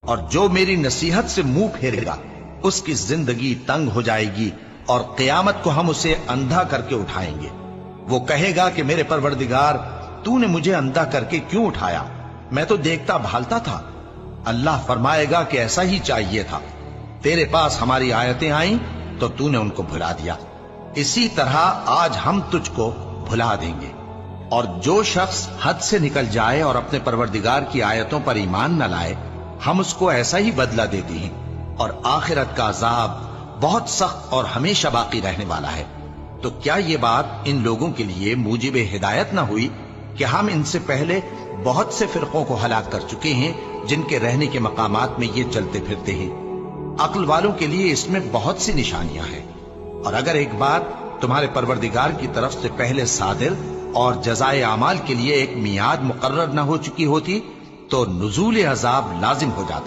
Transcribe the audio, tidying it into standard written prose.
اور جو میری نصیحت سے منہ پھیرے گا اس کی زندگی تنگ ہو جائے گی اور قیامت کو ہم اسے اندھا کر کے اٹھائیں گے۔ وہ کہے گا کہ میرے پروردگار تو نے مجھے اندھا کر کے کیوں اٹھایا؟ میں تو دیکھتا بھالتا تھا۔ اللہ فرمائے گا کہ ایسا ہی چاہیے تھا، تیرے پاس ہماری آیتیں آئیں تو تو نے ان کو بھلا دیا، اسی طرح آج ہم تجھ کو بھلا دیں گے۔ اور جو شخص حد سے نکل جائے اور اپنے پروردگار کی آیتوں پر ایمان نہ لائے، ہم اس کو ایسا ہی بدلہ دیتے ہیں، اور آخرت کا عذاب بہت سخت اور ہمیشہ باقی رہنے والا ہے۔ تو کیا یہ بات ان لوگوں کے لیے موجب ہدایت نہ ہوئی کہ ہم ان سے پہلے بہت سے فرقوں کو ہلاک کر چکے ہیں جن کے رہنے کے مقامات میں یہ چلتے پھرتے ہیں؟ عقل والوں کے لیے اس میں بہت سی نشانیاں ہیں۔ اور اگر ایک بات تمہارے پروردگار کی طرف سے پہلے صادر اور جزائے اعمال کے لیے ایک میعاد مقرر نہ ہو چکی ہوتی تو نزول عذاب لازم ہو جاتا۔